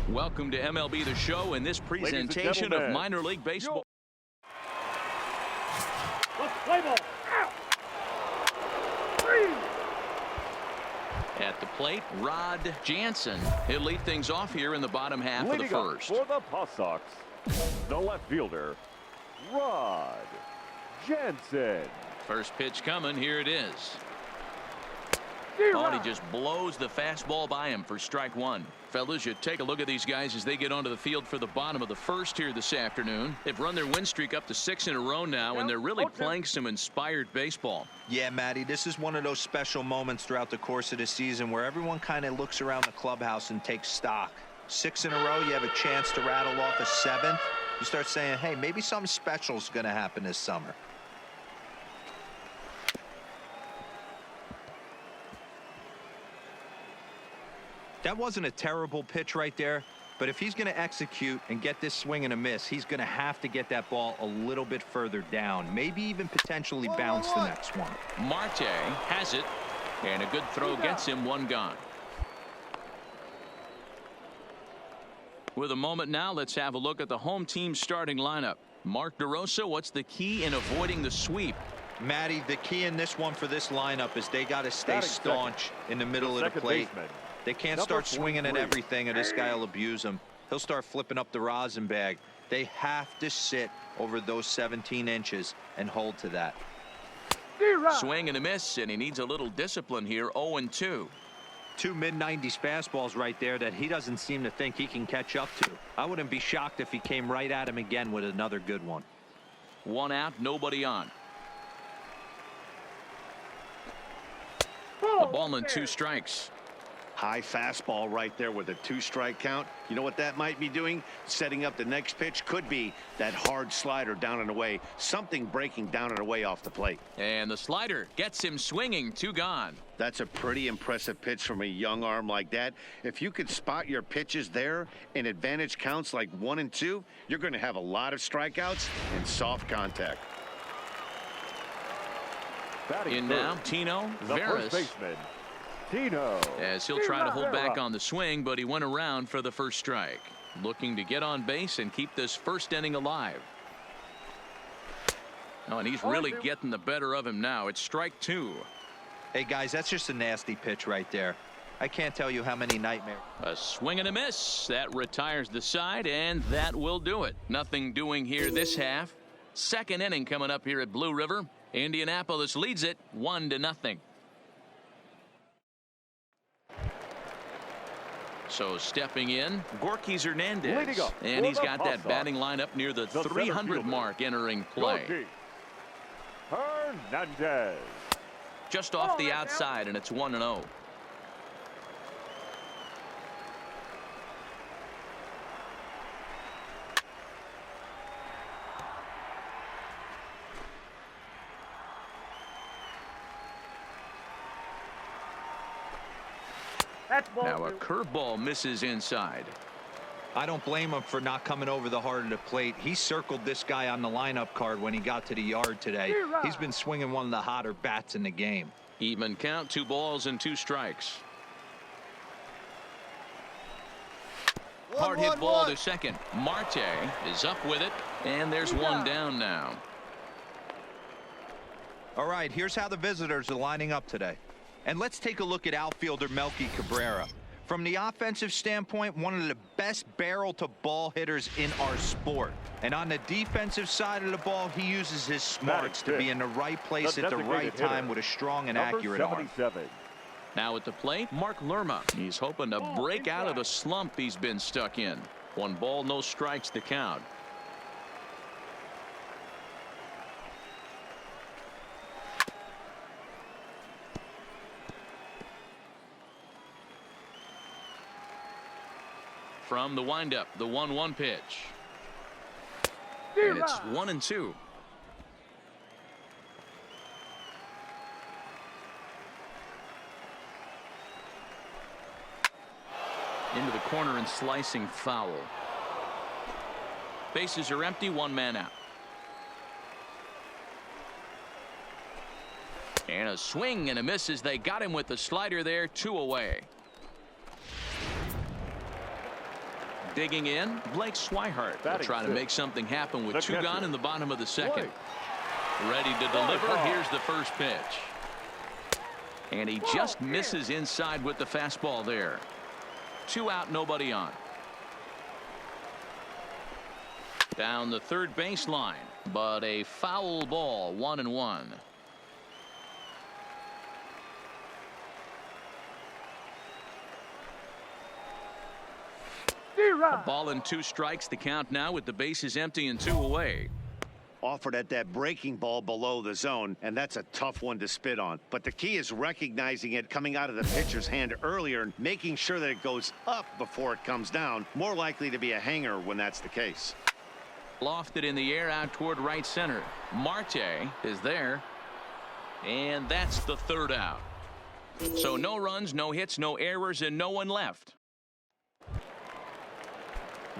Welcome to MLB The Show in this presentation of minor league baseball. Play ball. At the plate, Rod Jansen. He'll lead things off here in the bottom half of the first. For the Paw Sox, the left fielder, Rod Jansen. First pitch coming. Here it is. Oh, and he just blows the fastball by him for strike one. Fellas, you take a look at these guys as they get onto the field for the bottom of the first here this afternoon. They've run their win streak up to 6 in a row now, and they're really playing some inspired baseball. Yeah, Matty, this is one of those special moments throughout the course of the season where everyone kind of looks around the clubhouse and takes stock. 6 in a row, you have a chance to rattle off a 7th. You start saying, hey, maybe something special is going to happen this summer. That wasn't a terrible pitch right there, but if he's going to execute and get this swing and a miss, he's going to have to get that ball a little bit further down, maybe even potentially bounce the next one. Marte has it, and a good throw gets him one gone. With a moment now, let's have a look at the home team starting lineup. Mark DeRosa, what's the key in avoiding the sweep? Matty, the key in this one for this lineup is they got to stay staunch in the middle of the plate. They can't start swinging at everything, or this guy will abuse them. He'll start flipping up the rosin bag. They have to sit over those 17 inches and hold to that. Swing and a miss, and he needs a little discipline here. 0-2. 2 mid-90s fastballs right there that he doesn't seem to think he can catch up to. I wouldn't be shocked if he came right at him again with another good one. 1 out, nobody on. A ball and 2 strikes. High fastball right there with a 2-strike count. You know what that might be doing? Setting up the next pitch. Could be that hard slider down and away. Something breaking down and away off the plate. And the slider gets him swinging. 2 gone. That's a pretty impressive pitch from a young arm like that. If you could spot your pitches there in advantage counts like 1 and 2, you're going to have a lot of strikeouts and soft contact. In now, Tino Veras. Tino. As he'll try to hold back on the swing, but he went around for the first strike. Looking to get on base and keep this first inning alive. Oh, and he's really getting the better of him now. It's strike 2. Hey, guys, that's just a nasty pitch right there. I can't tell you how many nightmares. A swing and a miss. That retires the side, and that will do it. Nothing doing here this half. Second inning coming up here at Blue River. Indianapolis leads it 1-0. So stepping in, Gorky Hernandez, and he's got that batting lineup near the 300 mark entering play. Hernandez. Just off the outside, and it's 1-0. Now a curveball misses inside. I don't blame him for not coming over the heart of the plate. He circled this guy on the lineup card when he got to the yard today. He's been swinging one of the hotter bats in the game. Even count, 2 balls and 2 strikes. Hard hit ball to second. Marte is up with it, and there's 1 down now. All right, here's how the visitors are lining up today. And let's take a look at outfielder Melky Cabrera. From the offensive standpoint, one of the best barrel-to-ball hitters in our sport. And on the defensive side of the ball, he uses his smarts to be in the right place at the right time with a strong and accurate arm. Now at the plate, Mark Lerma. He's hoping to break out of the slump he's been stuck in. 1 ball, no strikes to count. From the windup, the 1-1 pitch. And it's 1-2. Into the corner and slicing foul. Bases are empty, 1 man out. And a swing and a miss as they got him with the slider there. 2 away. Digging in, Blake Swihart will Batting try to fifth. make something happen with The 2 catcher, gone in the bottom of the second. Blake. Ready to deliver. Ball. Here's the first pitch. And he just misses inside with the fastball there. 2 out, nobody on. Down the third baseline, but a foul ball, 1-1. A ball and 2 strikes. The count now with the bases empty and 2 away. Offered at that breaking ball below the zone, and that's a tough one to spit on. But the key is recognizing it coming out of the pitcher's hand earlier and making sure that it goes up before it comes down. More likely to be a hanger when that's the case. Lofted in the air out toward right center. Marte is there. And that's the 3rd out. So no runs, no hits, no errors, and no one left.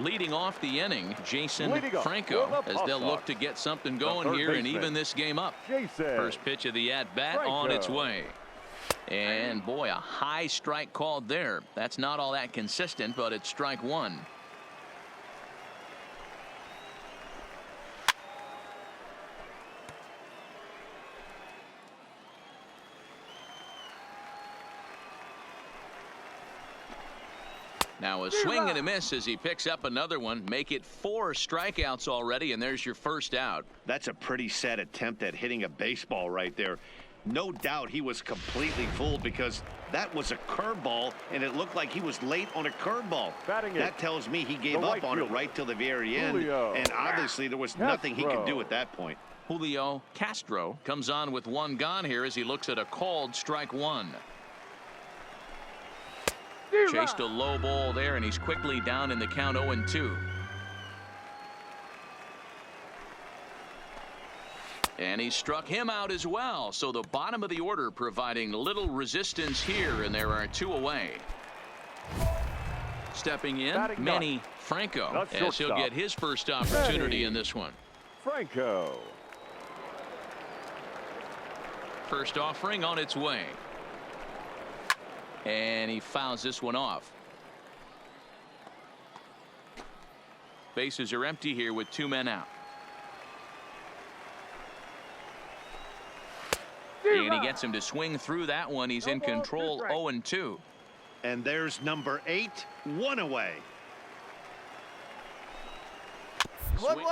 Leading off the inning, Jason Franco, for the as they'll Pop look to get something The going third here and baseman, even this game up. Jason First pitch of the at-bat Franco. on its way. And boy, a high strike called there. That's not all that consistent, but it's strike 1. Now a swing and a miss as he picks up another one. Make it 4 strikeouts already, and there's your first out. That's a pretty sad attempt at hitting a baseball right there. No doubt he was completely fooled because that was a curveball, and it looked like he was late on a curveball. Batting it. That tells me he gave The up right on it fielder, right till the very end, Julio and obviously there was nothing he could Castro. do at that point. Julio Castro comes on with 1 gone here as he looks at a called strike 1. Chased a low ball there, and he's quickly down in the count 0-2. And he struck him out as well. So the bottom of the order providing little resistance here, and there are 2 away. Stepping in, Batting Manny Franco, The as he'll shortstop, get his first opportunity Manny in this one. Franco. First offering on its way. And he fouls this one off. Bases are empty here with 2 men out. And he gets him to swing through that one. He's in control, 0-2. And there's number 8, 1 away. Swing.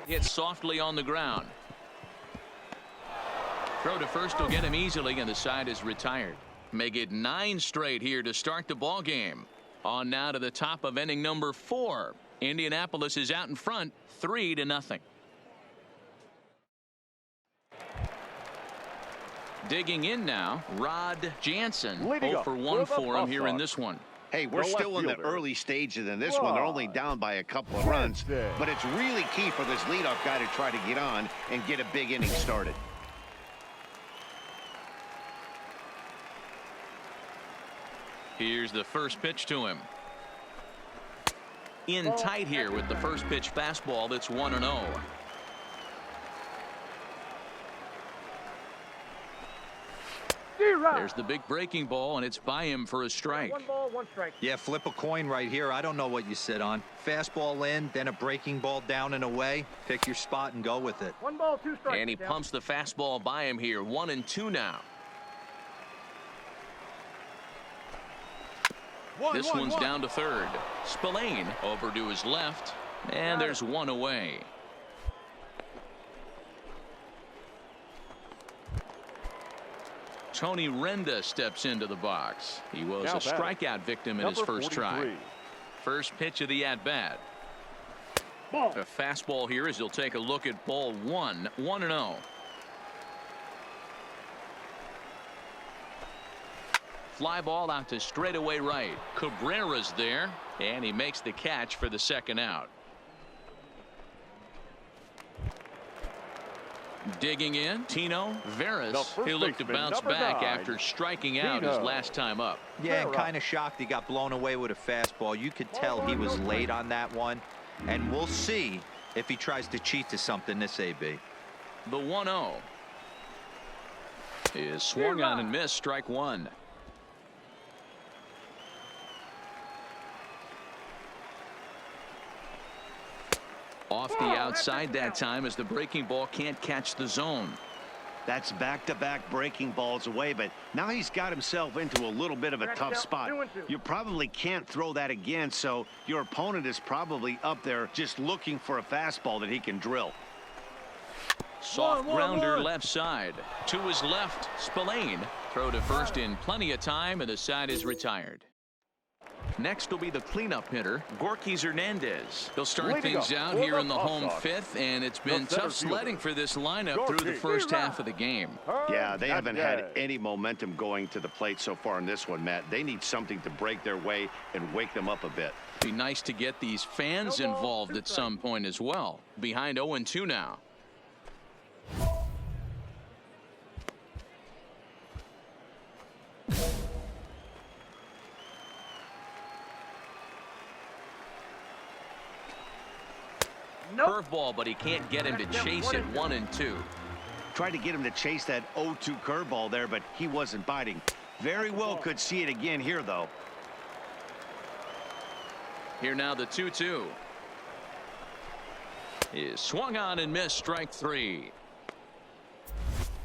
Hits softly on the ground. Throw to first will get him easily, and the side is retired. Make it 9 straight here to start the ball game. On now to the top of inning number 4. Indianapolis is out in front, 3-0. Digging in now, Rod Jansen. Leading 0 up for for 1 the for him here in Buffalo. this one. Hey, we're The left still in the fielder, early stages in this one. They're only Rod down by a couple of runs, Jansen. but it's really key for this leadoff guy to try to get on and get a big inning started. Here's the first pitch to him. In tight here with the first pitch fastball. That's 1-0. There's the big breaking ball, and it's by him for a strike. 1 ball, 1 strike. Yeah, flip a coin right here. I don't know what you sit on. Fastball in, then a breaking ball down and away. Pick your spot and go with it. 1 ball, 2 strikes. And he pumps the fastball by him here. 1-2 now. This one's down to third. Spillane over to his left, and there's 1 away. Tony Renda steps into the box. He was Now a strikeout victim in his Number first try. 43. First pitch of the at-bat. Ball. A fastball here as he'll take a look at ball 1. 1-0. Fly ball out to straightaway right. Cabrera's there, and he makes the catch for the second out. Digging in, Tino Veras. The first He'll look to baseman, bounce number back 9, after striking out his Tino. last time up. Yeah, and Fair kind of shocked he got blown away with a fastball. You could tell he was late on that one, and we'll see if he tries to cheat to something this AB. The 1-0 is swung on and missed. Strike 1. Off the outside that time as the breaking ball can't catch the zone. That's back-to-back breaking balls away, but now he's got himself into a little bit of a tough spot. You probably can't throw that again, so your opponent is probably up there just looking for a fastball that he can drill. Soft grounder left side. To his left, Spillane. Throw to first in plenty of time, and the side is retired. Next will be the cleanup hitter, Gorky Hernandez. He'll start things out here in the home fifth, and it's been tough sledding for this lineup through the first half of the game. Yeah, they haven't had any momentum going to the plate so far in this one, Matt. They need something to break their way and wake them up a bit. Be nice to get these fans involved at some point as well. Behind 0-2 now. Curveball, but he can't get him to chase it. 1-2. Tried to get him to chase that 0-2 curveball there, but he wasn't biting. Very well could see it again here, though. Here now the 2-2. Is swung on and missed. Strike 3.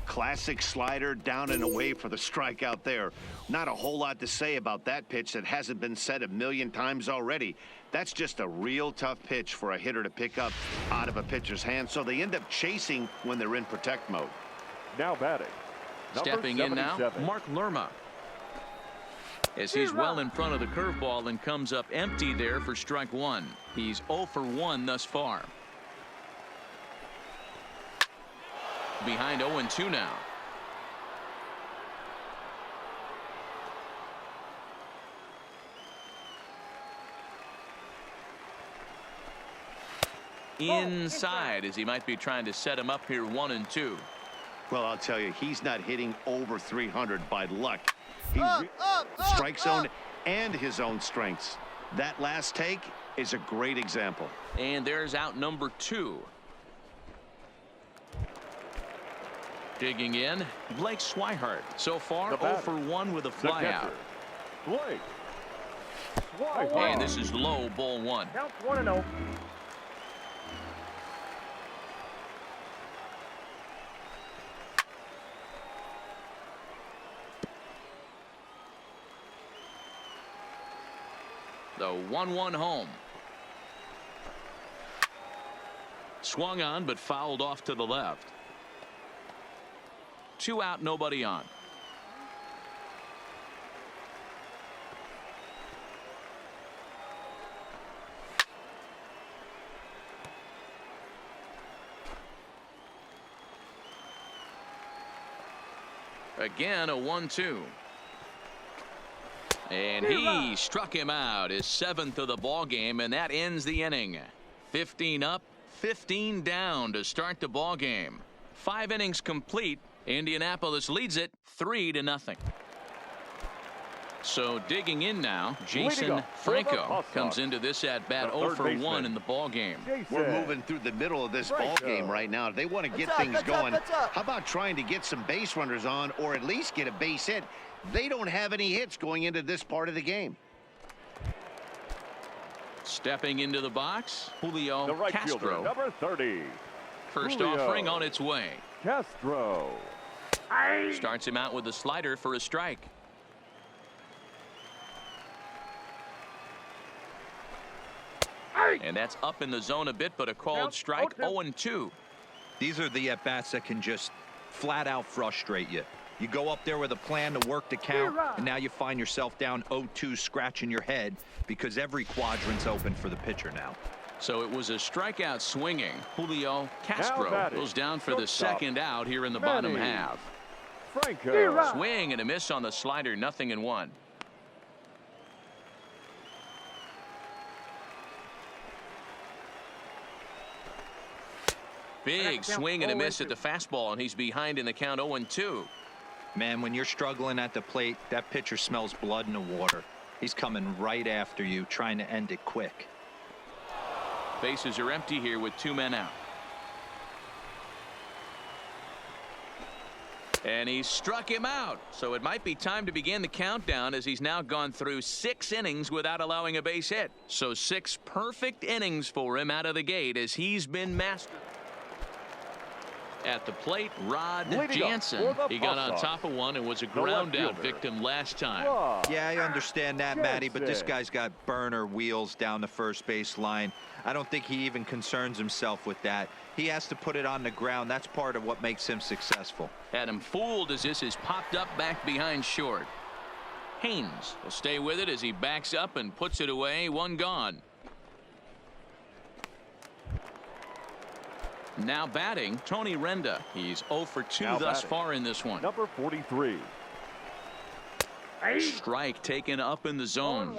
Classic slider down and away for the strikeout there. Not a whole lot to say about that pitch that hasn't been said a million times already. That's just a real tough pitch for a hitter to pick up out of a pitcher's hand, so they end up chasing when they're in protect mode. Now batting. Stepping in now, Mark Lerma. As he's well in front of the curveball and comes up empty there for strike 1. He's 0 for 1 thus far. Behind 0-2 now. Inside as he might be trying to set him up here. 1-2. Well, I'll tell you, he's not hitting over 300 by luck. He's strike zone and his own strengths. That last take is a great example. And there's out number 2. Digging in, Blake Swihart. So far, 0 for 1 with a flyout. Blake And this is low, ball 1. Counts 1-0. The 1-1 home. Swung on, but fouled off to the left. 2 out, nobody on. Again, a 1-2. And he struck him out, his 7th of the ball game, and that ends the inning. 15 up, 15 down to start the ball game. 5 innings complete. Indianapolis leads it 3-0. So digging in now, Jason Franco comes into this at bat 0 for 1 in the ball game. We're moving through the middle of this ball game right now. They want to get things going. How about trying to get some base runners on, or at least get a base hit? They don't have any hits going into this part of the game. Stepping into the box, Julio the right Castro. fielder, number 30. First Julio offering on its way. Castro. Starts him out with a slider for a strike. And that's up in the zone a bit, but a called strike. 0-2. These are the at-bats that can just flat out frustrate you. You go up there with a plan to work the count, and now you find yourself down 0-2, scratching your head because every quadrant's open for the pitcher now. So it was a strikeout swinging. Julio Castro goes down for the second out here in the bottom half. Franco. Swing and a miss on the slider, 0-1. Big swing and a miss at the fastball, and he's behind in the count. 0-2. Man, when you're struggling at the plate, that pitcher smells blood in the water. He's coming right after you, trying to end it quick. Bases are empty here with 2 men out. And he struck him out. So it might be time to begin the countdown, as he's now gone through 6 innings without allowing a base hit. So 6 perfect innings for him out of the gate as he's been mastered. At the plate, Rod Jansen. He got on top of one and was a ground out victim last time. Yeah, I understand that, Matty, but this guy's got burner wheels down the first base line. I don't think he even concerns himself with that. He has to put it on the ground. That's part of what makes him successful. Had him fooled as this is popped up back behind short. Haynes will stay with it as he backs up and puts it away. 1 gone. Now batting, Tony Renda. He's 0 for 2 thus far in this one. Number 43. Strike taken up in the zone.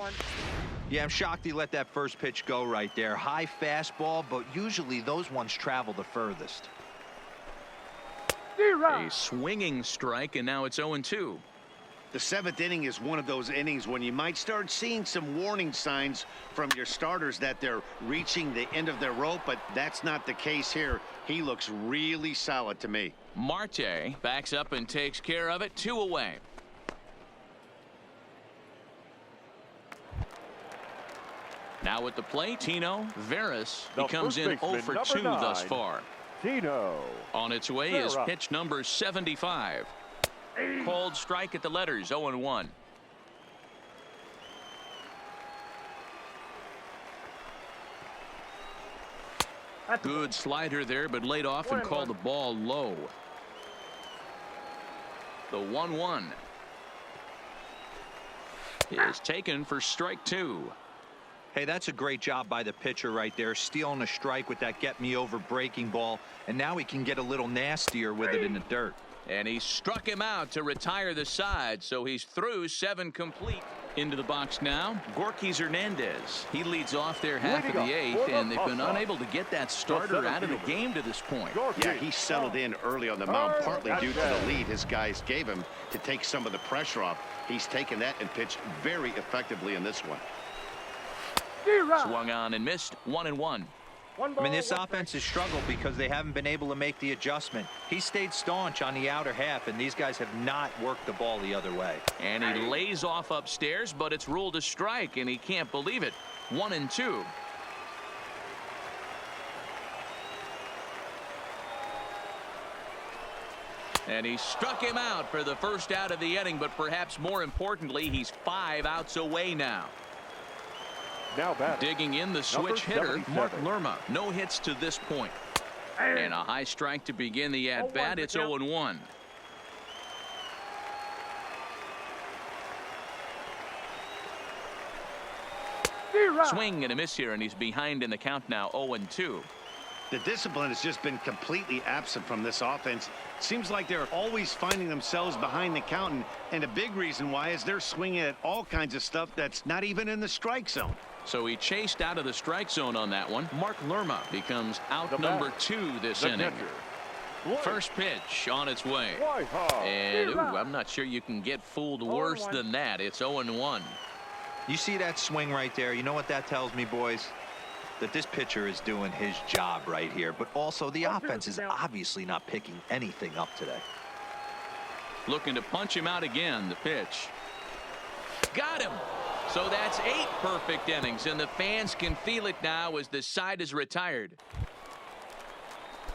Yeah, I'm shocked he let that first pitch go right there. High fastball, but usually those ones travel the furthest. A swinging strike, and now it's 0-2. The 7th inning is one of those innings when you might start seeing some warning signs from your starters that they're reaching the end of their rope, but that's not the case here. He looks really solid to me. Marte backs up and takes care of it. 2 away. Now at the plate, Tino Veras. He comes in 0 for 2 thus far. Tino. On its way is pitch number 75. Cold strike at the letters. 0-1. Good slider there, but laid off and called the ball low. The 1-1 is taken for strike 2. Hey, that's a great job by the pitcher right there, stealing a strike with that get me over breaking ball, and now he can get a little nastier with it in the dirt. And he struck him out to retire the side, so he's through 7 complete. Into the box now, Gorky Hernandez. He leads off their half of the 8th, and they've been unable to get that starter out of the game to this point. Yeah, he settled in early on the mound, partly due to the lead his guys gave him to take some of the pressure off. He's taken that and pitched very effectively in this one. Swung on and missed. 1-1. I mean, this offense has struggled because they haven't been able to make the adjustment. He stayed staunch on the outer half, and these guys have not worked the ball the other way. And he lays off upstairs, but it's ruled a strike, and he can't believe it. 1-2. And he struck him out for the first out of the inning, but perhaps more importantly, he's 5 outs away now. Now batting. Digging in the switch hitter, Mark Lerma. No hits to this point. And a high strike to begin the at-bat. It's 0-1. Swing and a miss here, and he's behind in the count now. 0-2. The discipline has just been completely absent from this offense. Seems like they're always finding themselves behind the count, and a big reason why is they're swinging at all kinds of stuff that's not even in the strike zone. So he chased out of the strike zone on that one. Mark Lerma becomes out number 2 this inning. First pitch on its way. And ooh, I'm not sure you can get fooled worse than that. It's 0-1. You see that swing right there? You know what that tells me, boys? That this pitcher is doing his job right here, but also the offense is obviously not picking anything up today. Looking to punch him out again. The pitch. Got him. So that's 8 perfect innings, and the fans can feel it now as the side is retired.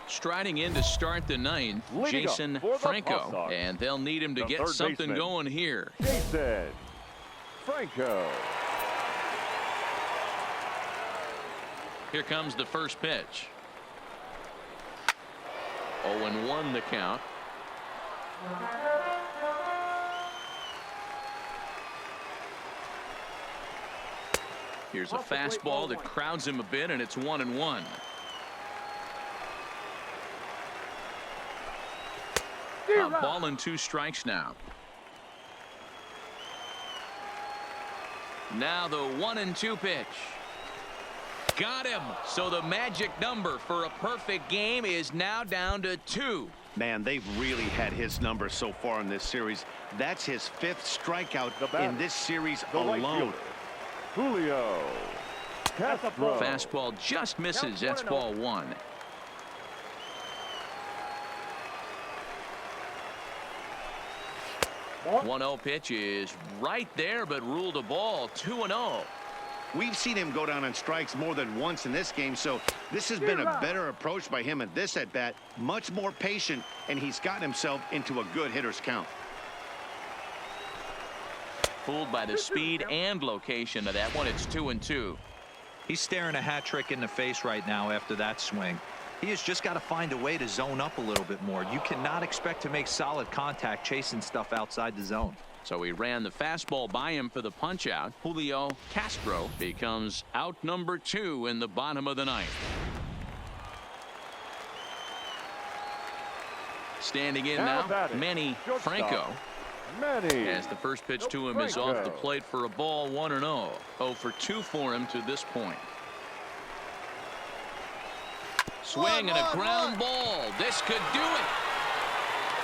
Striding in to start the 9th, Jason Franco, and they'll need him to get something going here. Jason Franco. Here comes the first pitch. 0-1 the count. Here's a fastball that crowds him a bit, and it's 1-1. A ball and 2 strikes now. Now the 1-2 pitch. Got him. So the magic number for a perfect game is now down to 2. Man, they've really had his number so far in this series. That's his 5th strikeout in this series alone. Julio Castro. Fastball just misses. That's ball 1. Ball. 1-0 pitch is right there, but ruled a ball. 2-0. We've seen him go down on strikes more than once in this game, so this has been a better approach by him at this at-bat. Much more patient, and he's gotten himself into a good hitter's count. Fooled by the speed and location of that one. It's 2-2. He's staring a hat trick in the face right now after that swing. He has just got to find a way to zone up a little bit more. You cannot expect to make solid contact chasing stuff outside the zone. So he ran the fastball by him for the punch out. Julio Castro becomes out number 2 in the bottom of the ninth. Standing in Now now, batting, Manny shortstop, Franco. Manny. As the first pitch to him is off the plate for a ball. 1-0. 0 for 2 for him to this point. Swing and a ground ball. This could do it.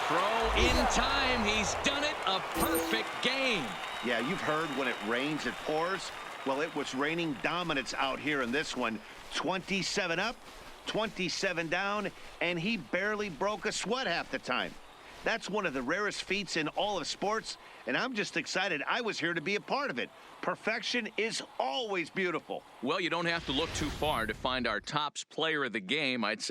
Throw in time. He's done it. A perfect game. Yeah, you've heard when it rains, it pours. Well, it was raining dominance out here in this one. 27 up, 27 down, and he barely broke a sweat half the time. That's one of the rarest feats in all of sports, and I'm just excited I was here to be a part of it. Perfection is always beautiful. Well, you don't have to look too far to find our tops player of the game. I'd say